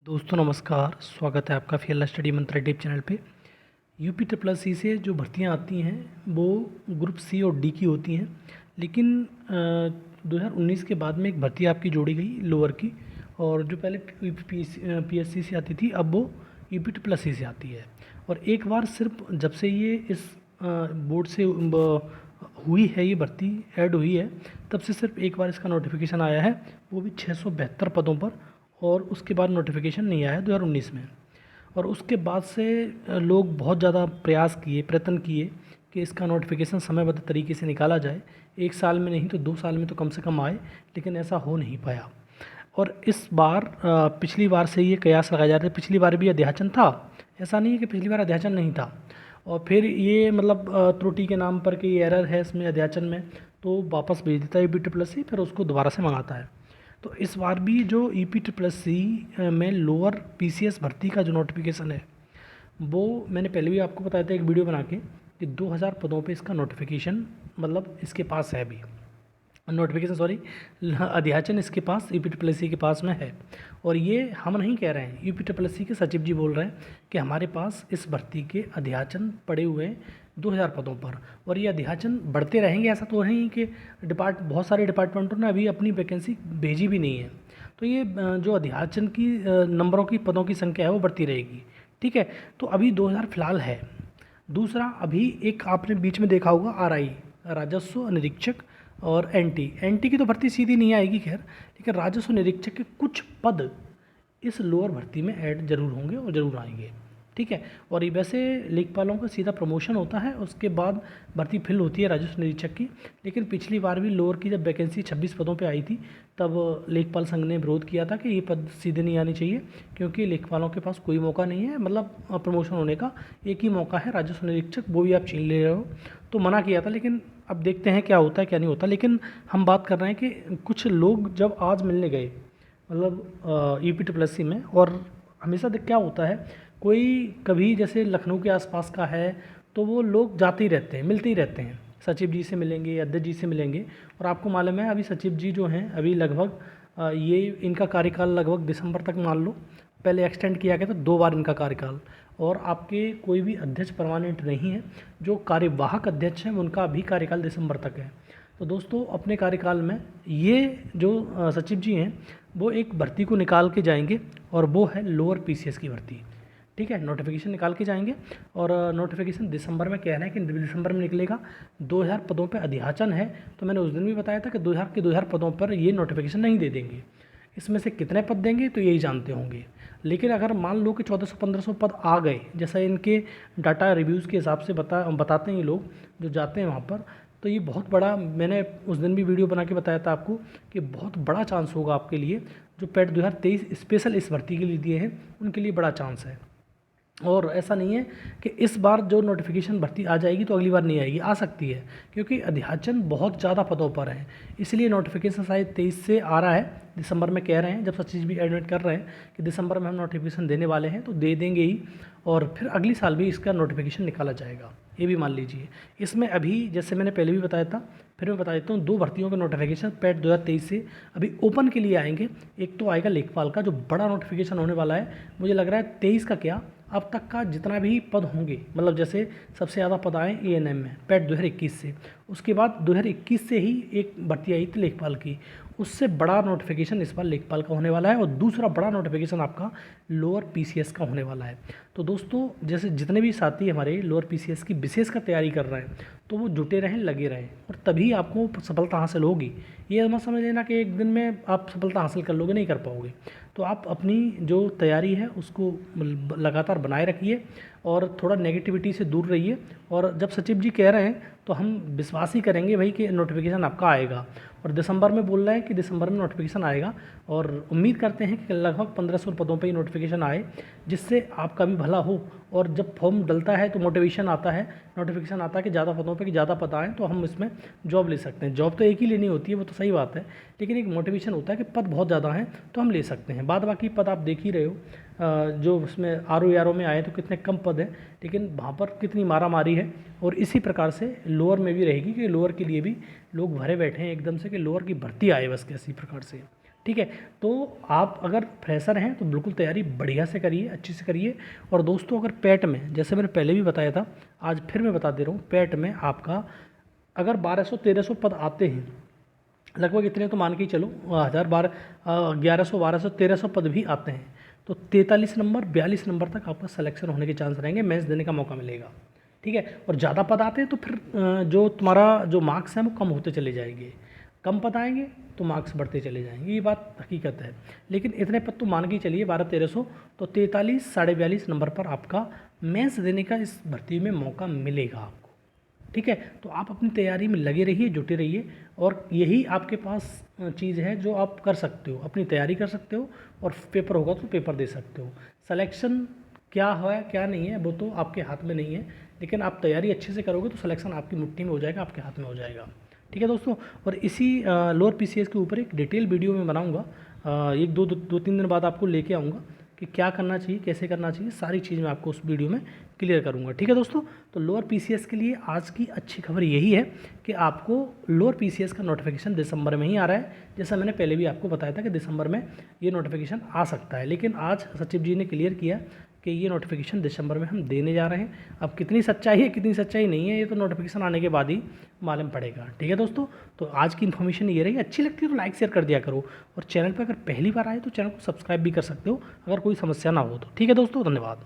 दोस्तों नमस्कार, स्वागत है आपका फील्ड स्टडी मंत्र टिप चैनल पे। यूपी ट्रिपल सी से जो भर्तियां आती हैं वो ग्रुप सी और डी की होती हैं, लेकिन 2019 के बाद में एक भर्ती आपकी जोड़ी गई लोअर की, और जो पहले पीएससी से आती थी अब वो यूपी ट्रिपल सी से आती है। और एक बार सिर्फ जब से ये इस बोर्ड से हुई है, ये भर्ती ऐड हुई है, तब से सिर्फ एक बार इसका नोटिफिकेशन आया है, वो भी 672 पदों पर, और उसके बाद नोटिफिकेशन नहीं आया 2019 में। और उसके बाद से लोग बहुत ज़्यादा प्रयत्न किए कि इसका नोटिफिकेशन समयबद्ध तरीके से निकाला जाए, 1 साल में नहीं तो 2 साल में तो कम से कम आए, लेकिन ऐसा हो नहीं पाया। और इस बार पिछली बार से ये कयास लगाए जा रहे थे, पिछली बार भी अध्याचन था, ऐसा नहीं है कि पिछली बार अध्याचन नहीं था, और फिर ये मतलब त्रुटि के नाम पर कि एरर है इसमें अध्याचन में, तो वापस भेज देता है यूपी फिर उसको दोबारा से मंगाता है। तो इस बार भी जो यूपी में लोअर पीसीएस भर्ती का जो नोटिफिकेशन है, वो मैंने पहले भी आपको बताया था एक वीडियो बना के कि 2000 पदों पे इसका नोटिफिकेशन मतलब इसके पास है अभी, अध्याचन इसके पास यूपी के पास में है। और ये हम नहीं कह रहे हैं, यूपी के सचिव जी बोल रहे हैं कि हमारे पास इस भर्ती के अध्याचन पड़े हुए हैं 2000 पदों पर, और ये अध्याचन बढ़ते रहेंगे। ऐसा तो नहीं कि बहुत सारे डिपार्टमेंटों ने अभी अपनी वैकेंसी भेजी भी नहीं है, तो ये जो अध्याचन की नंबरों की पदों की संख्या है वो बढ़ती रहेगी। ठीक है, तो अभी 2000 फिलहाल है। दूसरा, अभी एक आपने बीच में देखा होगा आरआई, राजस्व निरीक्षक, और एनटी की तो भर्ती सीधी नहीं आएगी खैर, लेकिन राजस्व निरीक्षक के कुछ पद इस लोअर भर्ती में ऐड जरूर होंगे और ज़रूर आएंगे। ठीक है, और ये वैसे लेखपालों का सीधा प्रमोशन होता है, उसके बाद भर्ती फिल होती है राजस्व निरीक्षक की। लेकिन पिछली बार भी लोअर की जब वैकेंसी 26 पदों पे आई थी, तब लेखपाल संघ ने विरोध किया था कि ये पद सीधे नहीं आने चाहिए, क्योंकि लेखपालों के पास कोई मौका नहीं है, मतलब प्रमोशन होने का एक ही मौका है राजस्व निरीक्षक, वो भी आप छीन ले रहे हो, तो मना किया था। लेकिन अब देखते हैं क्या होता है क्या नहीं होता। लेकिन हम बात कर रहे हैं कि कुछ लोग जब आज मिलने गए मतलब यूपी में, और हमेशा क्या होता है, कोई कभी जैसे लखनऊ के आसपास का है तो वो लोग जाते ही रहते हैं, मिलते ही रहते हैं, सचिव जी से मिलेंगे, अध्यक्ष जी से मिलेंगे। और आपको मालूम है अभी सचिव जी जो हैं अभी लगभग ये इनका कार्यकाल लगभग दिसंबर तक मान लो, पहले एक्सटेंड किया गया था 2 बार इनका कार्यकाल। और आपके कोई भी अध्यक्ष परमानेंट नहीं है, जो कार्यवाहक अध्यक्ष हैं उनका भी कार्यकाल दिसंबर तक है। तो दोस्तों अपने कार्यकाल में ये जो सचिव जी हैं वो एक भर्ती को निकाल के जाएंगे, और वो है लोअर पीसीएस की भर्ती। ठीक है, नोटिफिकेशन निकाल के जाएंगे, और नोटिफिकेशन दिसंबर में कह रहे हैं कि दिसंबर में निकलेगा। 2000 पदों पे अध्याचन है, तो मैंने उस दिन भी बताया था कि 2000 पदों पर ये नोटिफिकेशन नहीं दे देंगे। इसमें से कितने पद देंगे तो यही जानते होंगे। लेकिन अगर मान लो कि 1400-1500 पद आ गए, जैसा इनके डाटा रिव्यूज़ के हिसाब से बताते हैं ये लोग जो जाते हैं वहाँ पर, तो ये बहुत बड़ा, मैंने उस दिन भी वीडियो बना के बताया था आपको कि बहुत बड़ा चांस होगा आपके लिए। जो पेट 2023 स्पेशल इस भर्ती के लिए दिए हैं उनके लिए बड़ा चांस है। और ऐसा नहीं है कि इस बार जो नोटिफिकेशन भर्ती आ जाएगी तो अगली बार नहीं आएगी, आ सकती है, क्योंकि अध्याचन बहुत ज़्यादा पदों पर है, इसलिए नोटिफिकेशन शायद 23 से आ रहा है, दिसंबर में कह रहे हैं, जब सचिव भी एडमिट कर रहे हैं कि दिसंबर में हम नोटिफिकेशन देने वाले हैं, तो दे देंगे ही, और फिर अगली साल भी इसका नोटिफिकेशन निकाला जाएगा, ये भी मान लीजिए। इसमें अभी जैसे मैंने पहले भी बताया था, फिर मैं बता देता हूँ, 2 भर्तियों के नोटिफिकेशन पेट 2023 से अभी ओपन के लिए आएंगे। एक तो आएगा लेखपाल का, जो बड़ा नोटिफिकेशन होने वाला है, मुझे लग रहा है 23 का क्या, अब तक का जितना भी पद होंगे, मतलब जैसे सबसे ज़्यादा पद आए एएनएम में पेट 2021 से, उसके बाद 2021 से ही एक भर्ती आई थी लेखपाल की, उससे बड़ा नोटिफिकेशन इस बार लेखपाल का होने वाला है, और दूसरा बड़ा नोटिफिकेशन आपका लोअर पीसीएस का होने वाला है। तो दोस्तों जैसे जितने भी साथी हमारे लोअर पीसीएस की विशेष का तैयारी कर रहे हैं, तो वो जुटे रहें, लगे रहें, और तभी आपको सफलता हासिल होगी। ये मत समझ लेना कि एक दिन में आप सफलता हासिल कर लोगे, नहीं कर पाओगे। तो आप अपनी जो तैयारी है उसको लगातार बनाए रखिए, और थोड़ा नेगेटिविटी से दूर रहिए। और जब सचिव जी कह रहे हैं तो हम विश्वास ही करेंगे भाई कि नोटिफिकेशन आपका आएगा, और दिसंबर में बोल रहे हैं कि दिसंबर में नोटिफिकेशन आएगा, और उम्मीद करते हैं कि लगभग 1500 पदों पर ही नोटिफिकेशन आए, जिससे आपका भी भला हो। और जब फॉर्म डलता है तो मोटिवेशन आता है, नोटिफिकेशन आता है कि ज़्यादा पदों पे कि ज़्यादा पद आएँ तो हम इसमें जॉब ले सकते हैं। जॉब तो एक ही लेनी होती है, वो तो सही बात है, लेकिन एक मोटिवेशन होता है कि पद बहुत ज़्यादा हैं तो हम ले सकते हैं। बाद बाकी पद आप देख ही रहे हो, जो उसमें आर में आए तो कितने कम पद हैं, लेकिन वहाँ पर कितनी मारा मारी है। और इसी प्रकार से लोअर में भी रहेगी कि लोअर के लिए भी लोग भरे बैठे हैं एकदम से कि लोअर की भर्ती आए बस, कैसी प्रकार से। ठीक है। तो आप अगर फ्रेशर हैं तो बिल्कुल तैयारी बढ़िया से करिए, अच्छे से करिए। और दोस्तों अगर पेट में, जैसे मैंने पहले भी बताया था, आज फिर मैं बता दे रहा हूँ, पेट में आपका अगर 1200-1300 पद आते हैं, लगभग इतने तो मान के ही चलो, 1100-1200 पद भी आते हैं, तो 43 नंबर 42 नंबर तक आपका सिलेक्शन होने के चांस रहेंगे, मेंस देने का मौका मिलेगा। ठीक है। और ज़्यादा पद आते हैं तो फिर जो तुम्हारा जो मार्क्स हैं वो कम होते चले जाएंगे, कम पद आएंगे तो मार्क्स बढ़ते चले जाएंगे, ये बात हकीकत है। लेकिन इतने पद तो मान के ही चलिए 1200-1300, तो 43 42 नंबर पर आपका मेंस देने का इस भर्ती में मौका मिलेगा आपको। ठीक है। तो आप अपनी तैयारी में लगे रहिए, जुटे रहिए, और यही आपके पास चीज़ है जो आप कर सकते हो, अपनी तैयारी कर सकते हो, और पेपर होगा तो पेपर दे सकते हो। सिलेक्शन क्या है क्या नहीं है वो तो आपके हाथ में नहीं है, लेकिन आप तैयारी अच्छे से करोगे तो सिलेक्शन आपकी मुट्ठी में हो जाएगा, आपके हाथ में हो जाएगा। ठीक है दोस्तों। और इसी लोअर पीसीएस के ऊपर एक डिटेल वीडियो में बनाऊंगा, एक दो तीन दिन बाद आपको लेके आऊँगा कि क्या करना चाहिए, कैसे करना चाहिए, सारी चीज़ मैं आपको उस वीडियो में क्लियर करूंगा। ठीक है दोस्तों। तो लोअर पीसीएस के लिए आज की अच्छी खबर यही है कि आपको लोअर पीसीएस का नोटिफिकेशन दिसंबर में ही आ रहा है। जैसा मैंने पहले भी आपको बताया था कि दिसंबर में ये नोटिफिकेशन आ सकता है, लेकिन आज सचिव जी ने क्लियर किया कि ये नोटिफिकेशन दिसंबर में हम देने जा रहे हैं। अब कितनी सच्चाई है कितनी सच्चाई नहीं है ये तो नोटिफिकेशन आने के बाद ही मालूम पड़ेगा। ठीक है दोस्तों। तो आज की इन्फॉर्मेशन ये रही, अच्छी लगती है तो लाइक शेयर कर दिया करो, और चैनल पर अगर पहली बार आए तो चैनल को सब्सक्राइब भी कर सकते हो अगर कोई समस्या ना हो तो। ठीक है दोस्तों, धन्यवाद।